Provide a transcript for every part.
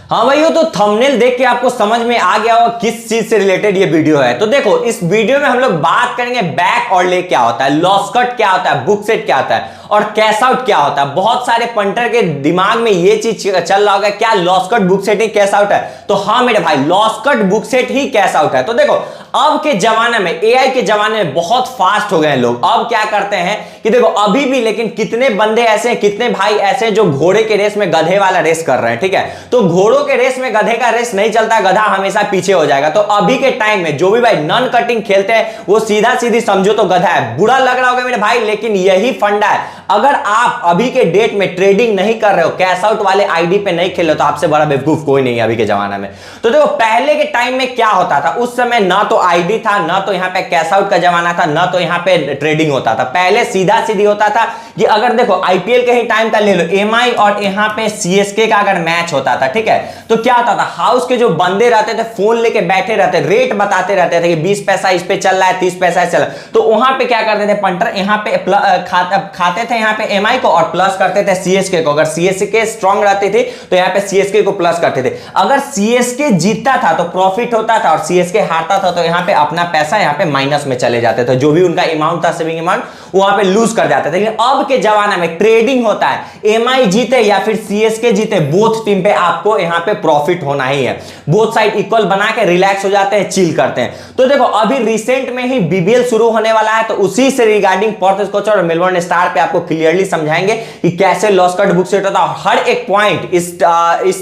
हाँ भाइयों, तो थंबनेल देख के आपको समझ में आ गया होगा किस चीज से रिलेटेड ये वीडियो है। तो देखो, इस वीडियो में हम लोग बात करेंगे बैक और लेग क्या होता है, लॉस कट क्या होता है, बुक सेट क्या होता है और कैश आउट क्या होता है। बहुत सारे पंटर के दिमाग में ये चीज चल रहा होगा, क्या लॉस कट बुक सेट ही कैश आउट है। तो हाँ मेरे भाई, लॉस कट बुक सेट ही कैश आउट है। तो देखो, अब के जमाने में, एआई के जमाने में बहुत फास्ट हो गए हैं लोग। अब क्या करते हैं कि देखो, अभी भी लेकिन कितने बंदे ऐसे हैं, कितने भाई ऐसे हैं जो घोड़े के रेस में गधे वाला रेस कर रहे हैं। ठीक है, तो घोड़ों के रेस में गधे का रेस नहीं चलता, गधा हमेशा पीछे हो जाएगा। तो अभी के टाइम में जो भी भाई नॉन कटिंग खेलते हैं वो सीधा सीधी समझो तो गधा है। बुरा लग रहा होगा मेरे भाई, लेकिन यही फंडा है। अगर आप अभी के डेट में ट्रेडिंग नहीं कर रहे हो, कैश आउट वाले आईडी पे नहीं खेल रहे हो, तो आपसे बड़ा बेवकूफ कोई नहीं है अभी के जमाना में। तो देखो, पहले के टाइम में क्या होता था, उस समय ना तो आईडी था, ना तो यहाँ पे कैश आउट का जमाना था, ना तो यहाँ पे ट्रेडिंग होता था। पहले सीधा सीधी होता था कि अगर देखो आईपीएल के ही टाइम का ले लो, एमआई और यहाँ पे सीएसके का अगर मैच होता था, ठीक है, तो क्या होता था, हाउस के जो बंदे रहते थे फोन लेके बैठे रहते, रेट बताते रहते थे कि 20 पैसा इस पे चल रहा है, 30 पैसा चल रहा है। तो वहां पे क्या करते थे पंटर, यहाँ पे खाते थे यहाँ पे एमआई को और प्लस करते थे सीएसके को। अगर सीएसके स्ट्रांग रहती थी तो यहाँ पे सीएसके को प्लस करते थे। अगर सीएसके जीतता था तो प्रॉफिट होता था और सीएसके हारता था तो यहाँ पे अपना पैसा यहाँ पे माइनस में चले जाते थे। जो भी उनका अमाउंट था, सेविंग अमाउंट, वहां पे लूज कर जाते थे। लेकिन अब के जमाने में ट्रेडिंग होता है, एमआई जीते या फिर सीएसके जीते, बोथ टीम पे आपको यहाँ पे प्रॉफिट होना ही है। बोथ साइड इक्वल बना के रिलैक्स हो जाते हैं, चिल करते हैं। तो देखो, अभी रिसेंट में ही बीबीएल शुरू होने वाला है, तो उसी से रिगार्डिंग पर्थ स्कॉच और मेलबोर्न स्टार पे आपको क्लियरली समझाएंगे कि कैसे लॉस कट बुक सेट होता है। हर एक पॉइंट इस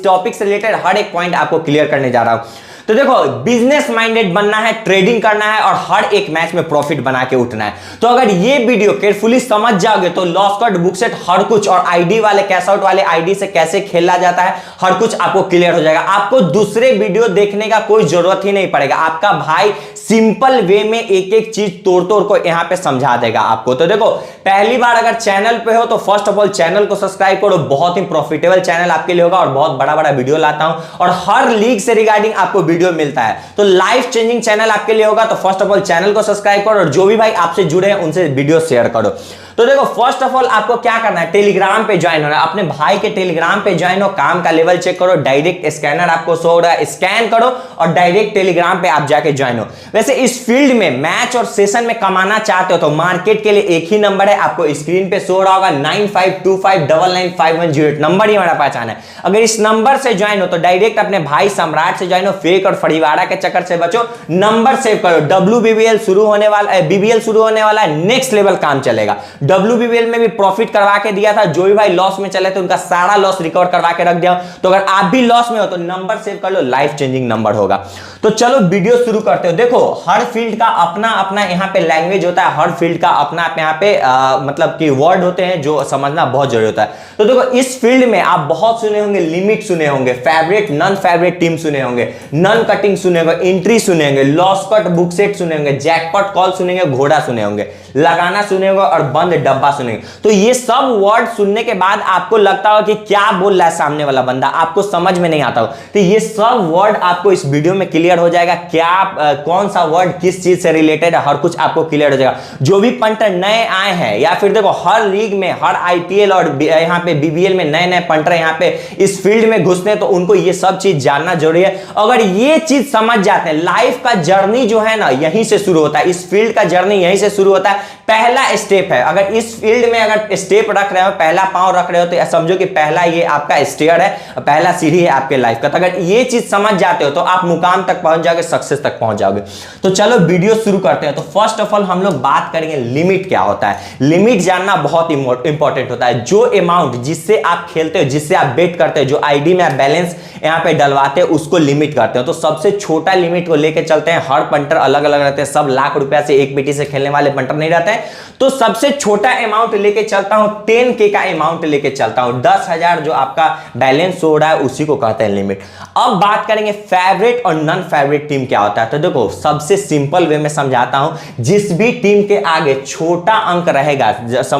टॉपिक से रिलेटेड हर एक पॉइंट आपको क्लियर करने जा रहा हूं। तो देखो, बिजनेस माइंडेड बनना है, ट्रेडिंग करना है और हर एक मैच में प्रॉफिट बना के उठना है। तो अगर ये वीडियो केयरफुली समझ जाओगे तो लॉस कट बुक सेट हर कुछ और आईडी वाले, कैश आउट वाले आईडी से कैसे खेला जाता है, हर कुछ आपको क्लियर हो जाएगा। आपको दूसरे वीडियो देखने का कोई जरूरत ही नहीं पड़ेगा। आपका भाई सिंपल वे में एक एक चीज तोड़ तोड़ को यहां पे समझा देगा आपको। तो देखो, पहली बार अगर चैनल पे हो तो फर्स्ट ऑफ ऑल चैनल को सब्सक्राइब करो। बहुत ही प्रॉफिटेबल चैनल आपके लिए होगा और बहुत बड़ा बड़ा वीडियो लाता हूं और हर लीग से रिगार्डिंग आपको वीडियो मिलता है। तो लाइफ चेंजिंग चैनल आपके लिए होगा। तो फर्स्ट ऑफ ऑल चैनल को सब्सक्राइब करो और जो भी भाई आपसे जुड़े हैं उनसे वीडियो शेयर करो। तो देखो, फर्स्ट ऑफ ऑल आपको क्या करना है, टेलीग्राम पे ज्वाइन होना है। अपने भाई के टेलीग्राम पे ज्वाइन हो, काम का लेवल चेक करो, डायरेक्ट स्कैनर आपको शो हो रहा है, स्कैन करो और डायरेक्ट टेलीग्राम पे आप जाके ज्वाइन हो। वैसे इस फील्ड में मैच और सेशन में कमाना चाहते हो तो मार्केट के लिए एक ही नंबर है, आपको स्क्रीन पे शो रहा होगा, 9525995108 नंबर ही हमारा पहचान है। अगर इस नंबर से ज्वाइन हो तो डायरेक्ट अपने भाई सम्राट से ज्वाइन हो। फेक और फड़ीवाड़ा के चक्कर से बचो, नंबर सेव करो। WBBL शुरू होने वाला है, BBL शुरू होने वाला है, नेक्स्ट लेवल काम चलेगा। WBBL में भी प्रॉफिट करवा के दिया था, जो भी भाई लॉस में चले थे उनका सारा लॉस रिकवर करवा के रख दिया। तो अगर आप भी लॉस में हो तो नंबर सेव कर लो, लाइफ चेंजिंग नंबर होगा। तो चलो वीडियो शुरू करते हो। देखो, हर फील्ड का अपना अपना यहाँ पे लैंग्वेज होता है, हर फील्ड का अपना यहाँ पे मतलब कि वर्ड होते हैं जो समझना बहुत जरूरी होता है। तो देखो, इस फील्ड में आप बहुत सुने होंगे, लिमिट सुने होंगे, फेवरेट नॉन फेवरेट टीम सुने होंगे, नॉन कटिंग सुने होंगे, एंट्री सुने होंगे, लॉस कट बुक सेट सुने होंगे, जैकपॉट कॉल सुनेंगे, घोड़ा सुने होंगे, लगाना सुने होंगे और बंद डब्बा सुनेंगे। तो ये सब वर्ड सुनने के बाद आपको लगता हो कि क्या बोल रहा है सामने वाला बंदा, आपको समझ में नहीं आता हो, तो ये सब वर्ड आपको इस वीडियो में क्लियर हो जाएगा। क्या कौन सा वर्ड किस चीज से रिलेटेड है, हर कुछ आपको क्लियर हो जाएगा। जो भी पंटर नए आए हैं या फिर देखो हर लीग में, हर आईपीएल और यहाँ पे बीबीएल में नए नए पंटर यहाँ पे इस फील्ड में घुसते हैं तो उनको ये सब चीज जानना जरूरी है। अगर ये चीज समझ जाते हैं, लाइफ का जर्नी जो है ना यहीं से शुरू होता है, इस फील्ड का जर्नी यहीं से शुरू होता है। पहला स्टेप है, अगर इस फील्ड में अगर स्टेप रख रहे हो, पहला पांव रख रहे हो, तो समझो कि पहला ये आपका स्टेयर है, पहला सीढ़ी है आपके लाइफ का। तो अगर ये चीज समझ जाते हो तो आप मुकाम तक पहुंच जाओगे, सक्सेस तक पहुंच जाओगे। तो चलो वीडियो शुरू करते हैं। तो फर्स्ट ऑफ ऑल हम लोग बात करेंगे लिमिट क्या होता है। लिमिट जानना बहुत इंपॉर्टेंट होता है। जो अमाउंट जिससे आप खेलते हो, जिससे आप बेट करते हो, जो आईडी में आप बैलेंस यहाँ पे डलवाते हैं, उसको लिमिट करते हो। तो सबसे छोटा लिमिट को लेके चलते हैं। हर पंटर अलग अलग रहते हैं, सब लाख रुपया से एक पेटी से खेलने वाले पंटर नहीं रहते हैं। तो सबसे छोटा अमाउंट लेके चलता हूं, 10K का अमाउंट लेके चलता हूं। 10,000 जो आपका बैलेंस हो रहा है उसी को कहते हैं लिमिट। अब बात करेंगे फेवरेट और नॉन फेवरेट टीम क्या होता है? तो देखो सबसे सिंपल वे में समझाता हूं, जिस भी टीम के आगे छोटा अंक रहेगा,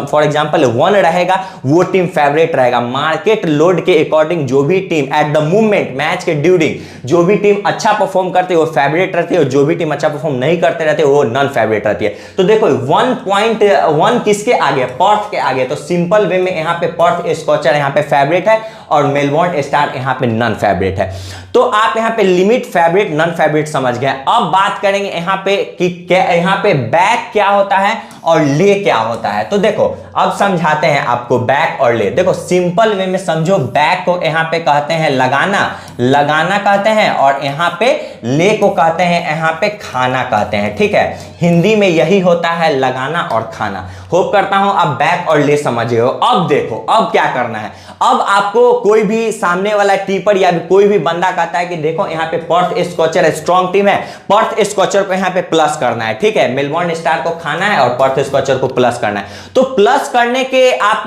फॉर एग्जांपल 1 रहेगा, वो टीम फेवरेट रहेगा। मार्केट लोड के अकॉर्डिंग जो भी team at the movement match के ड्यूरिंग जो भी टीम अच्छा परफॉर्म करती है वो फेवरेट रहती है, और जो भी टीम अच्छा परफॉर्म नहीं करते रहते वो नॉन फेवरेट रहती है। तो देखो 1.1 किसके आगे? पर्थ के आगे। तो सिंपल वे में यहां पे पर्थ स्कॉचर यहां पे फेवरेट है और मेलबोर्न स्टार यहां पे नॉन फेवरेट है। तो आप यहां पे लिमिट, फेवरेट, नॉन फेवरेट समझ गए। अब बात करेंगे यहां पे कि यहां पे बैक क्या होता है और ले क्या होता है। तो देखो अब समझाते हैं आपको बैक और ले। देखो सिंपल वे में समझो, बैक को यहां पे कहते हैं लगाना, लगाना कहते हैं, और यहां पे ले को कहते हैं यहां पे खाना कहते हैं। ठीक है, हिंदी में यही होता है, लगाना और खाना। होप करता हूं आप बैक और ले समझे हो। अब देखो अब क्या करना है। अब आपको कोई भी सामने वाला टीपर या कोई भी बंदा कहता है कि देखो यहाँ पे पर्थ स्कॉचर स्ट्रॉन्ग टीम है, पर्थ स्कॉचर को यहाँ पे प्लस करना है। ठीक है, मेलबोर्न स्टार को खाना है और पर्थ स्कॉचर को प्लस करना है। तो प्लस करने के आप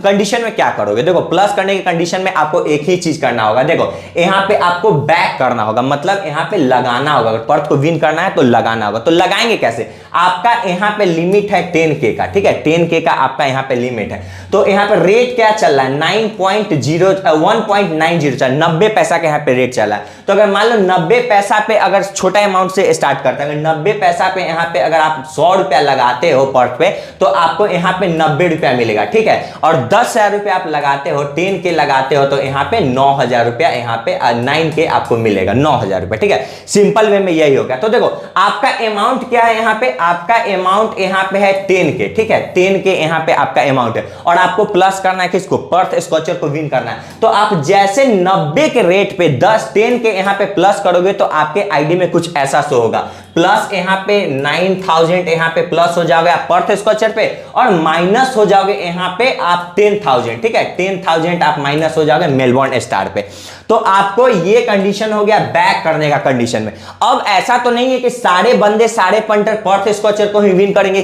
कंडीशन में क्या करोगे? देखो प्लस करने के कंडीशन में आपको एक ही चीज करना होगा। देखो यहाँ पे आपको बैक करना होगा, मतलब यहाँ पे लगाना होगा। अगर पर्थ को विन करना है तो लगाना होगा। तो लगाएंगे कैसे? आपका यहाँ पे लिमिट है 10K का। ठीक है, 10K का आपका यहाँ पे लिमिट है। तो यहाँ पे रेट क्या चल रहा है? 1.90 चल, 90 पैसा का यहाँ पे रेट चला है। तो अगर मान लो 90 पैसा पे अगर छोटा अमाउंट से स्टार्ट करते हैं, अगर 90 पैसा पे यहाँ पे अगर आप 100 रुपया लगाते हो पर्थ पे, तो आपको यहाँ पे 90 रुपया मिलेगा। ठीक है, और 10,000 रुपया आप लगाते हो, 10K लगाते हो, तो यहाँ पे 9,000 रुपया, यहाँ पे 9K आपको मिलेगा, 9,000 रुपया। ठीक है, सिंपल वे में यही होगा। तो देखो आपका अमाउंट क्या है यहाँ पे? आपका अमाउंट यहाँ पे है 10K। ठीक है, 10K यहाँ पे आपका अमाउंट है, और आपको प्लस करना है किसको? पर्थ स्कॉचर को विन करना है। तो आप जैसे 90 के रेट पे 10 के यहाँ पे प्लस करोगे तो आपके आईडी में कुछ ऐसा शो होगा। प्लस यहाँ पे 9,000 यहाँ पे प्लस हो जाओगे आप पर्थ स्कॉचर पे, और माइनस हो जाओगे यहाँ पे आप 10,000। ठीक है, 10,000 आप माइनस हो जाओगे मेलबोर्न स्टार पे। तो आपको ये कंडीशन हो गया बैक करने का कंडीशन में। अब ऐसा तो नहीं है कि सारे बंदे सारे पंटर पर्थ स्कॉचर को ही विन करेंगे।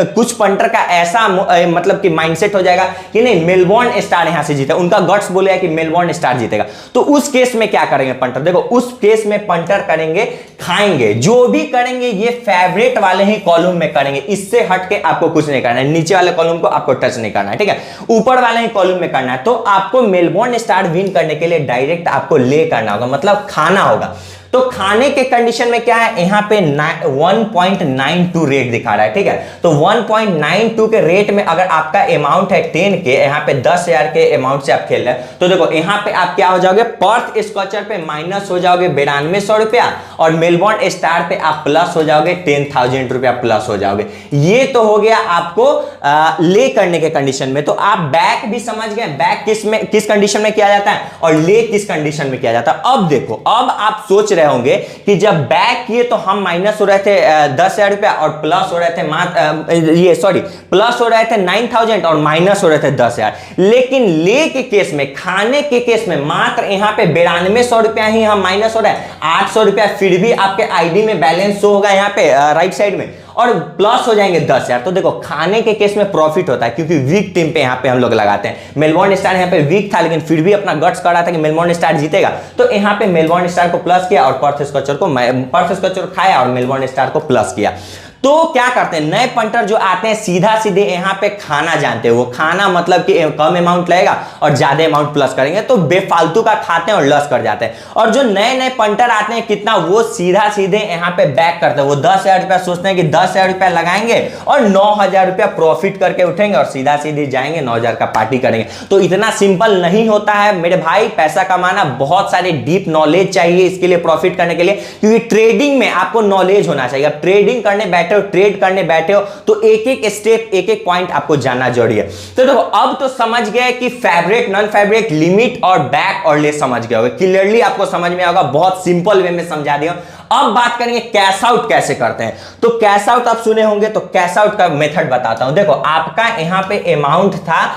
कुछ पंटर का ऐसा मतलब कि माइंडसेट हो जाएगा कि नहीं मेलबोर्न स्टार यहां से जीता, उनका गट्स बोलेगा कि मेलबोर्न स्टार जीतेगा। तो उस केस में क्या करेंगे पंटर? देखो उस केस में पंटर करेंगे, खाएंगे, जो भी करेंगे ये फेवरेट वाले ही कॉलम में करेंगे। इससे हटके आपको कुछ नहीं करना है, नीचे वाले कॉलम को आपको टच नहीं करना है। ठीक है, ऊपर वाले ही कॉलम में करना है। तो आपको मेलबोर्न स्टार विन करने के लिए डायरेक्ट आपको ले करना होगा, मतलब खाना होगा। तो खाने के कंडीशन में क्या है? यहां पे 1.92 रेट दिखा रहा है। ठीक है, तो 1.92 के रेट में अगर आपका अमाउंट है 10K, यहां पे 10,000 के अमाउंट से आप खेल रहे हैं, तो देखो यहां पे आप क्या हो जाओगे? पर्थ स्कॉचर पे माइनस हो जाओगे 9200 रुपया, और मेलबोर्न स्टार पे आप प्लस हो जाओगे 10,000 रुपया प्लस हो जाओगे। ये तो हो गया आपको ले करने के कंडीशन में। तो आप बैक भी समझ गए, बैक किस कंडीशन में किया जाता है और ले किस कंडीशन में किया जाता है। अब देखो, अब आप सोच रहे होंगे कि जब बैक किए तो हम माइनस हो रहे थे 10,000 रुपया और प्लस हो रहे थे प्लस हो रहे थे 9,000 और माइनस हो रहे थे 10,000। लेकिन ले के केस में, खाने के केस में मात्र यहां पे 9200 रुपया ही हम माइनस हो रहा है। 800 रुपया फिर भी आपके आईडी में बैलेंस शो होगा यहाँ पे राइट साइड में, और प्लस हो जाएंगे 10,000। तो देखो खाने के केस में प्रॉफिट होता है, क्योंकि वीक टीम पे यहाँ पे हम लोग लगाते हैं। मेलबोर्न स्टार यहाँ पे वीक था, लेकिन फिर भी अपना गट्स कर रहा था कि मेलबोर्न स्टार जीतेगा। तो यहाँ पे मेलबोर्न स्टार को प्लस किया और पर्थ स्कॉचर खाया और मेलबोर्न स्टार को प्लस किया। तो क्या करते हैं नए पंटर जो आते हैं, सीधा सीधे यहाँ पे खाना जानते हैं। वो खाना मतलब कि कम अमाउंट लगेगा और ज्यादा अमाउंट प्लस करेंगे, तो बेफालतू का खाते हैं और लॉस कर जाते हैं। और जो नए नए पंटर आते हैं कितना, वो सीधा सीधे यहाँ पे बैक करते हैं। वो 10,000 रुपया सोचते हैं कि 10,000 रुपया लगाएंगे और 9,000 रुपया प्रॉफिट करके उठेंगे और सीधा सीधे जाएंगे 9,000 का पार्टी करेंगे। तो इतना सिंपल नहीं होता है मेरे भाई। पैसा कमाना बहुत सारे डीप नॉलेज चाहिए इसके लिए, प्रॉफिट करने के लिए, क्योंकि ट्रेडिंग में आपको नॉलेज होना चाहिए। अब ट्रेडिंग करने बैठे हो, ट्रेड करने बैठे हो, तो एक एक स्टेप, एक एक पॉइंट आपको जानना जरूरी है। तो देखो अब तो समझ गए कि फेवरेट, नॉन फेवरेट, लिमिट और बैक और ले समझ गए होगे। क्लियरली आपको समझ में आएगा, बहुत सिंपल वे में समझा दिया। अब बात करेंगे कैश आउट कैसे करते हैं। तो कैश आउट आप सुने होंगे, तो कैश आउट का मेथड बताता हूं। देखो आपका यहां पे अमाउंट था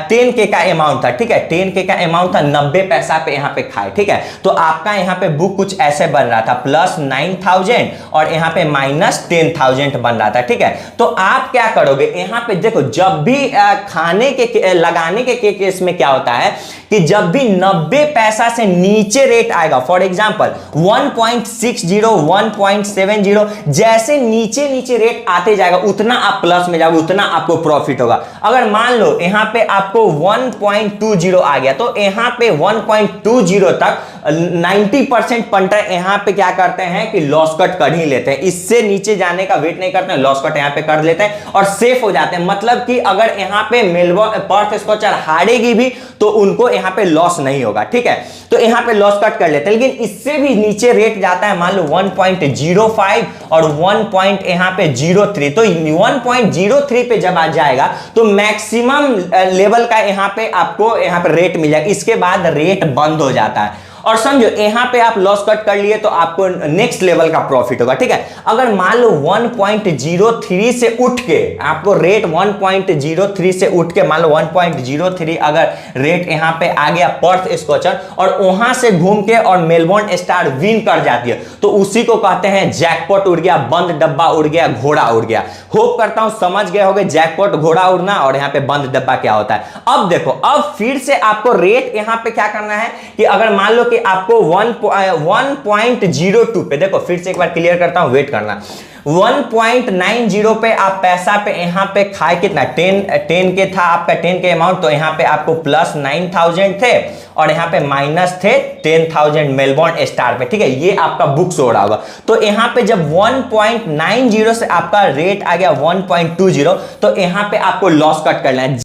10K का अमाउंट था, ठीक है, 10K का अमाउंट था, 90 पैसा पे यहां पे खाए, ठीक है। तो आपका यहां पे बुक कुछ ऐसे बन रहा था, प्लस 9000 और यहां पे माइनस 10,000 बन रहा था, ठीक है। तो आप क्या करोगे, यहां पे देखो जब भी खाने के लगाने के केस में क्या होता है कि जब भी 90 पैसा से नीचे रेट आएगा, फॉर एग्जांपल 1.60 1.70, जैसे नीचे नीचे रेट आते जाएगा उतना आप प्लस में जाओगे, उतना आपको प्रॉफिट होगा। अगर मान लो यहां पे आपको 1.20 आ गया, तो यहां पे 1.20 तक 90% पंटर यहां पे क्या करते हैं कि लॉस कट कर ही लेते हैं, इससे नीचे जाने का वेट नहीं करते हैं, लॉस कट यहां पे कर लेते हैं और सेफ हो जाते हैं। मतलब कि अगर यहां पे मेलबर्न पर्थ स्कॉचर हारेगी भी तो उनको यहां पे लॉस नहीं होगा, ठीक है। तो यहां पे लॉस कट कर लेते हैं। लेकिन इससे भी नीचे रेट जाता है, मान लो 1.05 और 1.03, तो 1.03 पे जब आ जाएगा तो मैक्सिमम लेवल का यहां पे आपको यहां पे रेट मिल जाएगा, इसके बाद रेट बंद हो जाता है। और समझो यहां पे आप लॉस कट कर लिए तो आपको नेक्स्ट लेवल का प्रॉफिट होगा, ठीक है। अगर मान लो 1.03 से उठ के आपको रेट 1.03 से उठ के मान लो 1.03 अगर रेट यहां पे आ गया पर्थ स्कॉचर और वहां से घूम के और मेलबोर्न स्टार विन कर जाती है, तो उसी को कहते हैं जैकपॉट उड़ गया, बंद डब्बा उड़ गया, घोड़ा उड़ गया। होप करता हूं समझ गए होंगे जैकपॉट घोड़ा उड़ना और यहां पे बंद डब्बा क्या होता है। अब देखो, अब फिर से आपको रेट यहां पे क्या करना है कि अगर मान लो कि आपको 1.02 पे, देखो फिर से एक बार क्लियर करता हूं, वेट करना, 1.90 पे आप पैसा पे यहां पे खाए कितना 10 के था आपका 10 के अमाउंट, तो यहां पे आपको प्लस 9000 थे और यहां पे माइनस थे 10,000 मेलबोर्न स्टार पे, ठीक है। ये आपका बुक शो हो रहा होगा। तो यहां पे जब 1.90 से आपका रेट आ गया 1.20, तो यहां पे आपको लॉस कट करना है।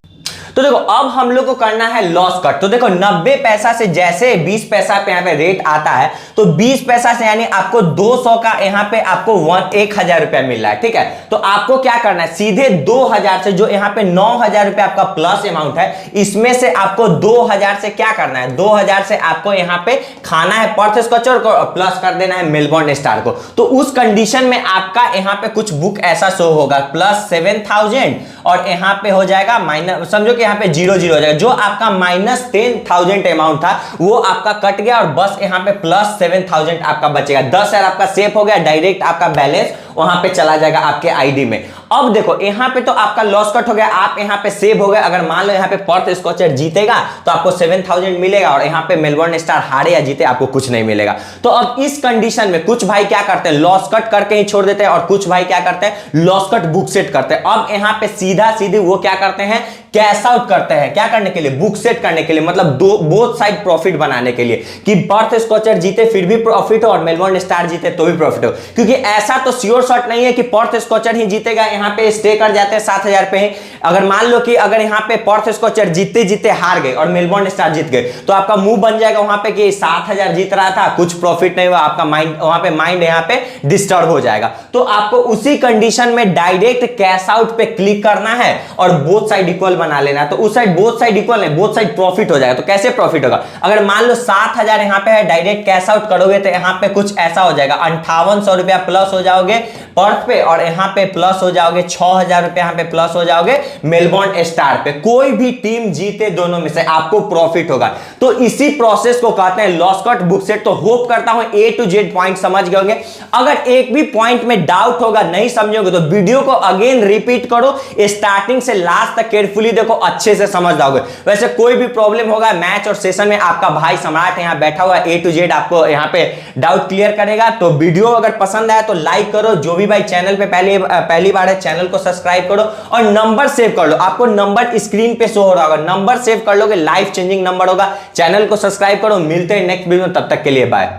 तो देखो अब हम लोग को करना है लॉस कट। तो देखो 90 पैसा से जैसे 20 पैसा पे यहाँ पे रेट आता है, तो 20 पैसा से यानी आपको 200 का यहाँ पे आपको 1000 रुपया मिल रहा है, ठीक है। तो आपको क्या करना है, सीधे 2000 से जो यहाँ पे 9000 रुपया आपका प्लस अमाउंट है, इसमें से आपको 2000 से क्या करना है, 2000 से आपको यहाँ पे खाना है पर्थ स्कॉचर को और प्लस कर देना है मेलबोर्न स्टार को। तो उस कंडीशन में आपका यहाँ पे कुछ बुक ऐसा शो होगा, प्लस 7000 और यहाँ पे हो जाएगा माइनस, समझो कि यहाँ पे 0 0 हो जाएगा, जो आपका माइनस 10,000 अमाउंट था वो आपका कट गया और बस यहाँ पे प्लस 7000 आपका बचेगा। 10,000 आपका सेफ हो गया, डायरेक्ट आपका बैलेंस वहां पे चला जाएगा आपके आईडी में। अब देखो यहाँ पे तो आपका लॉस कट हो गया, आप यहाँ पे सेव हो गए। अगर मान लो यहाँ पे पर्थ स्कॉचर जीतेगा तो आपको 7000 मिलेगा और यहाँ पे मेलबोर्न स्टार हारे या जीते आपको कुछ नहीं मिलेगा। तो अब इस कंडीशन में कुछ भाई क्या करते हैं, लॉस कट करके ही छोड़ देते हैं और कुछ भाई क्या करते हैं, लॉस कट बुक सेट करते हैं। अब यहाँ पे सीधा सीधी वो क्या करते हैं, कैश आउट करते हैं। क्या करने के लिए, बुक सेट करने के लिए, मतलब बोथ साइड प्रॉफिट बनाने के लिए कि पर्थ स्कॉचर जीते फिर भी प्रॉफिट हो और मेलबोर्न स्टार जीते तो भी प्रॉफिट हो। क्योंकि ऐसा तो श्योर शॉट नहीं है कि पर्थ स्कॉचर ही जीतेगा, यहाँ पे स्टे कर जाते हैं 7000 पे ही। अगर मान लो कि अगर यहाँ पे पर्थ स्कॉचर जीते जीते हार गए और मेलबोर्न स्टार जीत गए, तो आपका मुंह बन जाएगा वहां पे कि 7000 जीत रहा था, कुछ प्रॉफिट नहीं हुआ, आपका माइंड वहां पे माइंड यहाँ पे डिस्टर्ब हो जाएगा। तो आपको उसी कंडीशन में डायरेक्ट कैश आउट पे क्लिक करना है और बोथ साइड इक्वल बना लेना है। तो उस साइड बोथ साइड इक्वल है, बोथ साइड प्रॉफिट हो जाएगा। तो कैसे प्रॉफिट होगा, अगर मान लो 7000 यहाँ पे है, डायरेक्ट कैश आउट करोगे तो यहाँ पे कुछ ऐसा हो जाएगा, 5800 रुपया प्लस हो जाओगे पर्थ पे और यहाँ पे प्लस हो जाओगे 6000 रुपया, यहाँ पे प्लस हो जाओगे मेलबोर्न स्टार पे। कोई भी टीम जीते दोनों में से आपको प्रॉफिट होगा। तो इसी प्रोसेस को कहते हैं लॉस कट बुक सेट। तो होप करता हूं A to Z पॉइंट समझ गए होंगे। अगर एक भी पॉइंट में डाउट होगा, नहीं समझोगे, तो वीडियो को अगेन रिपीट करो, स्टार्टिंग से लास्ट तक केयरफुली देखो, अच्छे से समझ जाओगे। वैसे कोई भी प्रॉब्लम होगा मैच और सेशन में, आपका भाई सम्राट यहाँ बैठा हुआ A to Z आपको यहाँ पे डाउट क्लियर करेगा। तो वीडियो अगर पसंद आया तो लाइक करो, जो भी भाई चैनल पे पहली बार है चैनल को सब्सक्राइब करो और नंबर सेव कर लो। आपको नंबर स्क्रीन पे शो हो रहा होगा, नंबर सेव कर लोगे, लाइफ चेंजिंग नंबर होगा। चैनल को सब्सक्राइब करो, मिलते हैं नेक्स्ट वीडियो में, तब तक के लिए बाय।